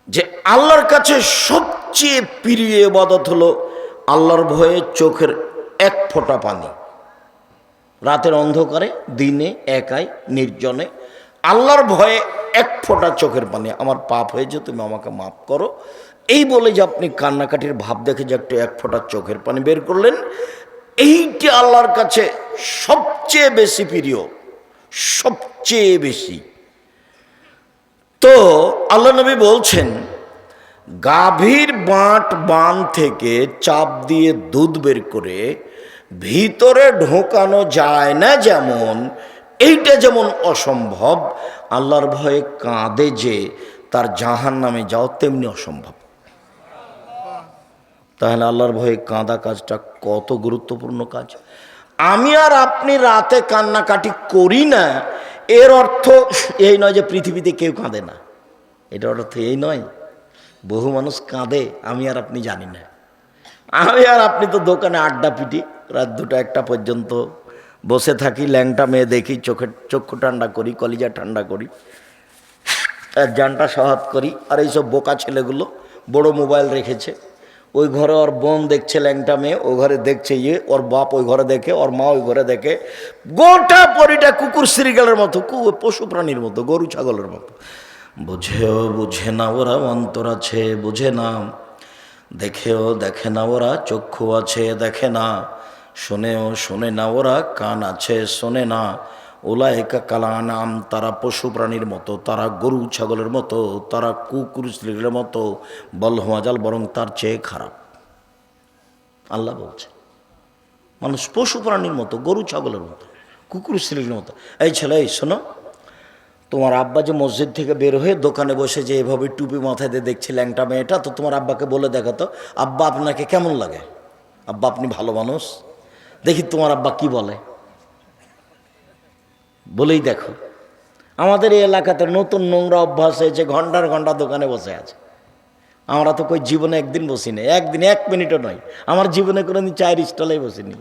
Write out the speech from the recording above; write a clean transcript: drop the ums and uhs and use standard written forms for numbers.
যে আল্লাহর কাছে সবচেয়ে প্রিয় ইবাদত হলো আল্লাহর ভয়ে চোখের এক ফোঁটা পানি, রাতের অন্ধকারে দিনে একাই নির্জনে আল্লাহর ভয়ে এক ফোঁটা চোখের পানি, আমার পাপ হয়েছে তুমি আমাকে মাফ করো, এই বলে যে আপনি কান্নাকাটির ভাব দেখে যে একটু এক ফোঁটা চোখের পানি বের করলেন, এইটি আল্লাহর কাছে সবচেয়ে বেশি প্রিয়, সবচেয়ে বেশি। তো আল্লাহ নবী বলছেন, গাভীর বান থেকে চাপ দিয়ে দুধ বের করে ভিতরে ঢোকানো যায় না যেমন, এইটা যেমন অসম্ভব, আল্লাহর ভয়ে কাঁদে যে তার জাহান্নামে যাও তেমনি অসম্ভব। তাহলে আল্লাহর ভয়ে কাঁদা কাজটা কত গুরুত্বপূর্ণ কাজ। আমি আর আপনি রাতে কান্নাকাটি করি না, এর অর্থ এই নয় যে পৃথিবীতে কেউ কাঁদে না, এটার অর্থ এই নয়। বহু মানুষ কাঁদে, আমি আর আপনি জানি না। আমি আর আপনি তো দোকানে আড্ডা পিটি, রাত 2টা 1টা পর্যন্ত বসে থাকি, ল্যাংটা মেয়ে দেখি, চক্ষু ঠান্ডা করি, কলিজা ঠান্ডা করি, জানটা সহাত করি। আর এইসব বোকা ছেলেগুলো বড় মোবাইল রেখেছে, ওই ঘরে ওর বোন দেখছে ল্যাংটা মেয়ে, ওই ঘরে দেখছে ওর বাপ ওই ঘরে দেখে, ওর মা ওই ঘরে দেখে, গোটা পরিটা কুকুর শ্রীগালের মতো, পশু প্রাণীর মতো, গরু ছাগলের মতো। বুঝেও বুঝে না ওরা, অন্তর আছে বুঝে না, দেখেও দেখে না ওরা, চক্ষু আছে দেখে না, শোনেও শোনে না ওরা, কান আছে শোনে না। উলাইকা কালানাম, তারা পশু প্রাণীর মতো, তারা গরু ছাগলের মতো, তারা কুকুর শ্রীগালের মতো, বলহমাজাল, বরং তার চেয়ে খারাপ। আল্লাহ বলছে মানুষ পশু প্রাণীর মতো, গরু ছাগলের মতো, কুকুর শ্রীগালের মতো। এই ছেলে, এই শোনো, তোমার আব্বা যে মসজিদ থেকে বের হয়ে দোকানে বসে যে এভাবে টুপি মাথায় দিয়ে দেখছে ল্যাংটা মেয়েটা, তো তোমার আব্বাকে বলে দেখো তো, আব্বা আপনাকে কেমন লাগে? আব্বা আপনি ভালো মানুষ, দেখি তোমার আব্বা কি বলে, বলেই দেখো। আমাদের এই এলাকাতে নতুন নোংরা অভ্যাস হয়েছে, ঘন্টার ঘন্টা দোকানে বসে আছে। আমরা তো কই জীবনে একদিন বসিনি, একদিন 1 মিনিটও নয়, আমার জীবনে কোনোদিন চায়ের স্টলেই বসিনি।